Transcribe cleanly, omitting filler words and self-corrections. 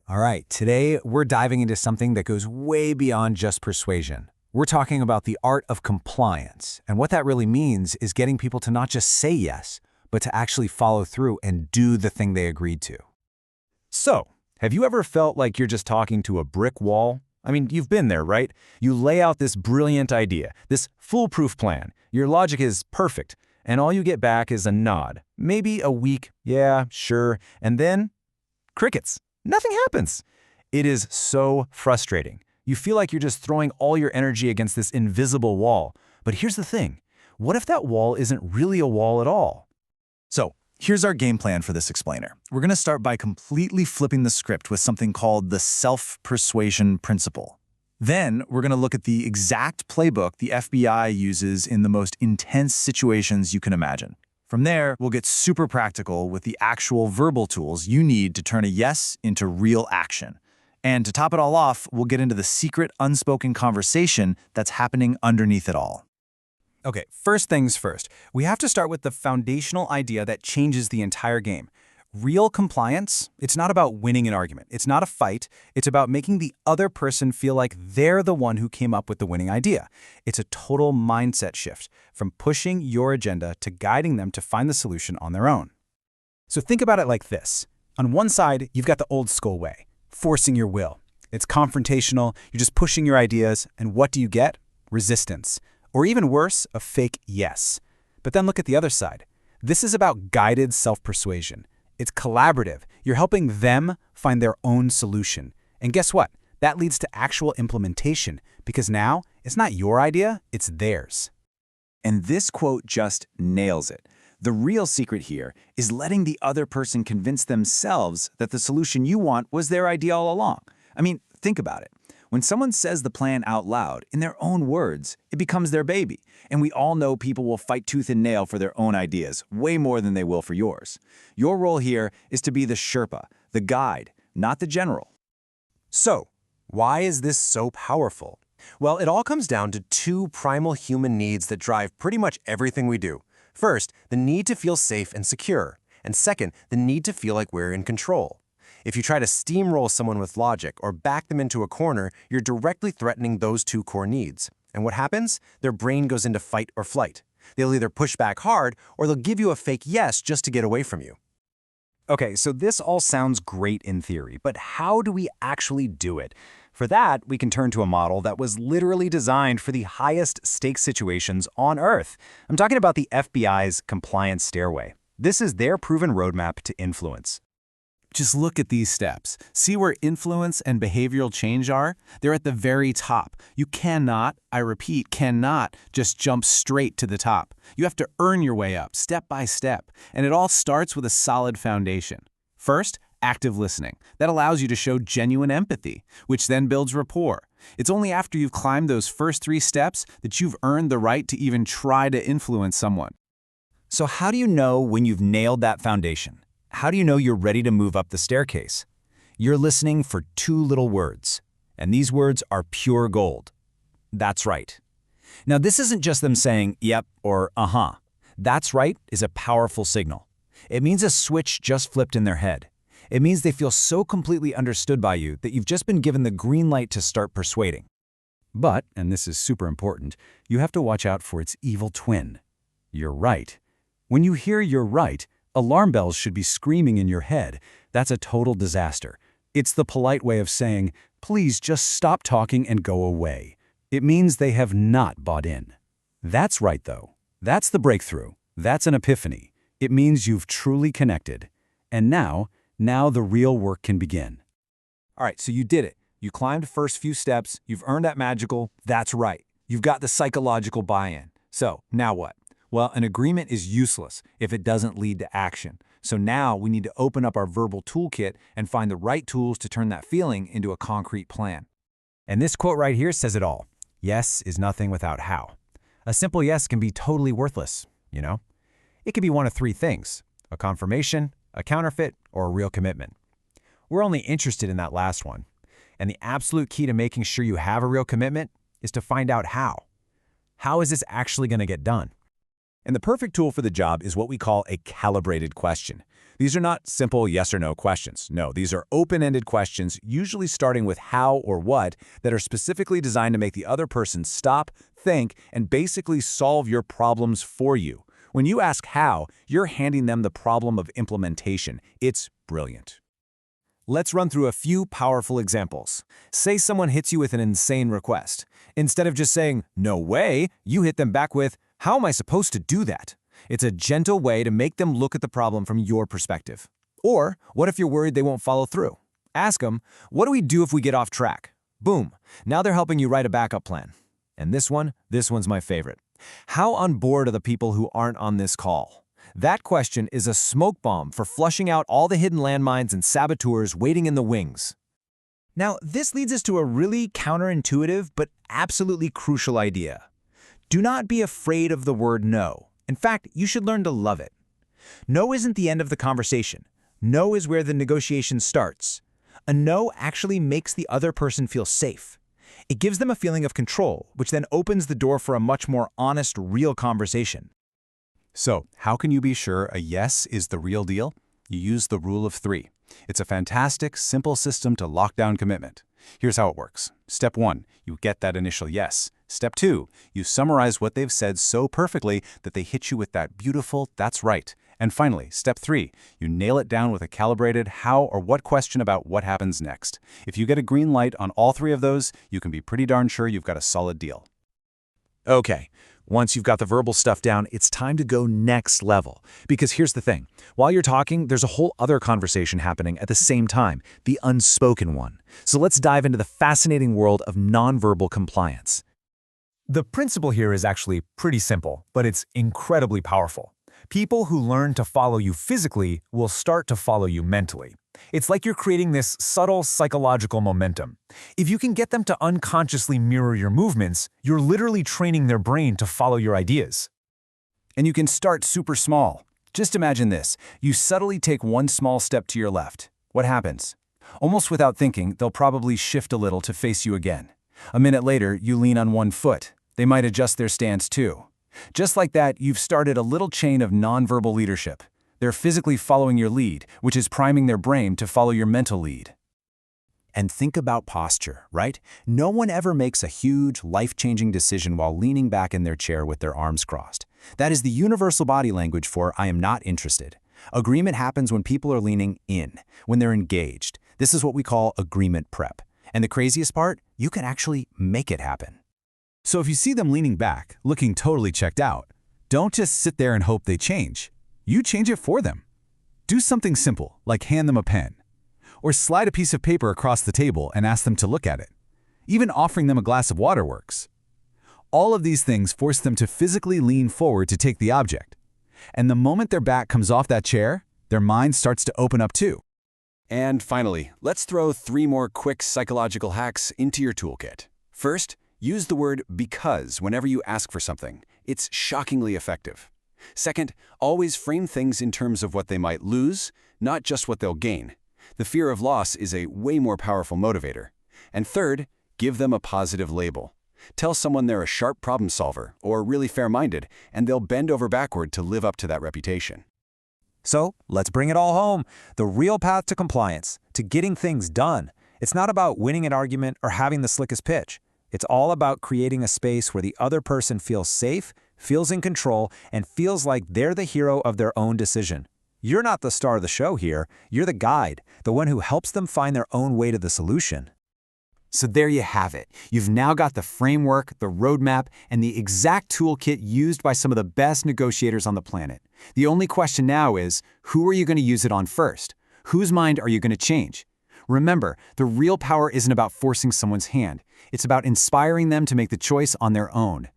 All right, today we're diving into something that goes way beyond just persuasion. We're talking about the art of compliance, and what that really means is getting people to not just say yes, but to actually follow through and do the thing they agreed to. So, have you ever felt like you're just talking to a brick wall? I mean, you've been there, right? You lay out this brilliant idea, this foolproof plan. Your logic is perfect, and all you get back is a nod. Maybe a weak, yeah, sure, and then crickets. Nothing happens. It is so frustrating. You feel like you're just throwing all your energy against this invisible wall. But here's the thing. What if that wall isn't really a wall at all? So, here's our game plan for this explainer. We're going to start by completely flipping the script with something called the self-persuasion principle. Then, we're going to look at the exact playbook the FBI uses in the most intense situations you can imagine. From there, we'll get super practical with the actual verbal tools you need to turn a yes into real action. And to top it all off, we'll get into the secret unspoken conversation that's happening underneath it all. Okay, first things first. We have to start with the foundational idea that changes the entire game. Real compliance, it's not about winning an argument. It's not a fight. It's about making the other person feel like they're the one who came up with the winning idea. It's a total mindset shift, from pushing your agenda to guiding them to find the solution on their own. So think about it like this. On one side, you've got the old school way, forcing your will. It's confrontational, you're just pushing your ideas, and what do you get? Resistance. Or even worse, a fake yes. But then look at the other side. This is about guided self-persuasion. It's collaborative. You're helping them find their own solution. And guess what? That leads to actual implementation, because now it's not your idea, it's theirs. And this quote just nails it. The real secret here is letting the other person convince themselves that the solution you want was their idea all along. I mean, think about it. When someone says the plan out loud, in their own words, it becomes their baby. And we all know people will fight tooth and nail for their own ideas, way more than they will for yours. Your role here is to be the Sherpa, the guide, not the general. So, why is this so powerful? Well, it all comes down to two primal human needs that drive pretty much everything we do. First, the need to feel safe and secure. And second, the need to feel like we're in control. If you try to steamroll someone with logic or back them into a corner, you're directly threatening those two core needs. And what happens? Their brain goes into fight or flight. They'll either push back hard or they'll give you a fake yes just to get away from you. Okay, so this all sounds great in theory, but how do we actually do it? For that, we can turn to a model that was literally designed for the highest stakes situations on Earth. I'm talking about the FBI's compliance stairway. This is their proven roadmap to influence. Just look at these steps. See where influence and behavioral change are? They're at the very top. You cannot, I repeat, cannot just jump straight to the top. You have to earn your way up, step by step. And it all starts with a solid foundation. First, active listening. That allows you to show genuine empathy, which then builds rapport. It's only after you've climbed those first 3 steps that you've earned the right to even try to influence someone. So how do you know when you've nailed that foundation? How do you know you're ready to move up the staircase? You're listening for 2 little words, and these words are pure gold. That's right. Now, this isn't just them saying, yep, or uh-huh. That's right is a powerful signal. It means a switch just flipped in their head. It means they feel so completely understood by you that you've just been given the green light to start persuading. But, and this is super important, you have to watch out for its evil twin. You're right. When you hear you're right, alarm bells should be screaming in your head. That's a total disaster. It's the polite way of saying, please just stop talking and go away. It means they have not bought in. That's right, though. That's the breakthrough. That's an epiphany. It means you've truly connected. And now the real work can begin. All right, so you did it. You climbed the first few steps. You've earned that magical, that's right. You've got the psychological buy-in. So, now what? Well, an agreement is useless if it doesn't lead to action. So now we need to open up our verbal toolkit and find the right tools to turn that feeling into a concrete plan. And this quote right here says it all. Yes is nothing without how. A simple yes can be totally worthless, you know? It could be one of 3 things: a confirmation, a counterfeit, or a real commitment. We're only interested in that last one. And the absolute key to making sure you have a real commitment is to find out how. How is this actually going to get done? And the perfect tool for the job is what we call a calibrated question. These are not simple yes or no questions. No, these are open-ended questions, usually starting with how or what, that are specifically designed to make the other person stop, think, and basically solve your problems for you. When you ask how, you're handing them the problem of implementation. It's brilliant. Let's run through a few powerful examples. Say someone hits you with an insane request. Instead of just saying, "No way," you hit them back with, "How am I supposed to do that?" It's a gentle way to make them look at the problem from your perspective. Or, what if you're worried they won't follow through? Ask them, "What do we do if we get off track?" Boom, now they're helping you write a backup plan. And this one's my favorite. How on board are the people who aren't on this call? That question is a smoke bomb for flushing out all the hidden landmines and saboteurs waiting in the wings. Now, this leads us to a really counterintuitive but absolutely crucial idea. Do not be afraid of the word no. In fact, you should learn to love it. No isn't the end of the conversation. No is where the negotiation starts. A no actually makes the other person feel safe. It gives them a feeling of control, which then opens the door for a much more honest, real conversation. So, how can you be sure a yes is the real deal? You use the rule of 3. It's a fantastic, simple system to lock down commitment. Here's how it works. Step 1, you get that initial yes. Step 2, you summarize what they've said so perfectly that they hit you with that beautiful, "That's right." And finally, step 3, you nail it down with a calibrated how or what question about what happens next. If you get a green light on all 3 of those, you can be pretty darn sure you've got a solid deal. Okay, once you've got the verbal stuff down, it's time to go next level. Because here's the thing. While you're talking, there's a whole other conversation happening at the same time, the unspoken one. So let's dive into the fascinating world of nonverbal compliance. The principle here is actually pretty simple, but it's incredibly powerful. People who learn to follow you physically will start to follow you mentally. It's like you're creating this subtle psychological momentum. If you can get them to unconsciously mirror your movements, you're literally training their brain to follow your ideas. And you can start super small. Just imagine this. You subtly take one small step to your left. What happens? Almost without thinking, they'll probably shift a little to face you again. A minute later, you lean on one foot. They might adjust their stance too. Just like that, you've started a little chain of nonverbal leadership. They're physically following your lead, which is priming their brain to follow your mental lead. And think about posture, right? No one ever makes a huge, life-changing decision while leaning back in their chair with their arms crossed. That is the universal body language for "I am not interested." Agreement happens when people are leaning in, when they're engaged. This is what we call agreement prep. And the craziest part, you can actually make it happen. So if you see them leaning back, looking totally checked out, don't just sit there and hope they change. You change it for them. Do something simple, like hand them a pen. Or slide a piece of paper across the table and ask them to look at it. Even offering them a glass of water works. All of these things force them to physically lean forward to take the object. And the moment their back comes off that chair, their mind starts to open up too. And finally, let's throw 3 more quick psychological hacks into your toolkit. First, use the word because whenever you ask for something. It's shockingly effective. Second, always frame things in terms of what they might lose, not just what they'll gain. The fear of loss is a way more powerful motivator. And third, give them a positive label. Tell someone they're a sharp problem solver or really fair-minded, and they'll bend over backward to live up to that reputation. So, let's bring it all home. The real path to compliance, to getting things done. It's not about winning an argument or having the slickest pitch. It's all about creating a space where the other person feels safe, feels in control, and feels like they're the hero of their own decision. You're not the star of the show here. You're the guide, the one who helps them find their own way to the solution. So there you have it. You've now got the framework, the roadmap, and the exact toolkit used by some of the best negotiators on the planet. The only question now is, who are you going to use it on first? Whose mind are you going to change? Remember, the real power isn't about forcing someone's hand. It's about inspiring them to make the choice on their own.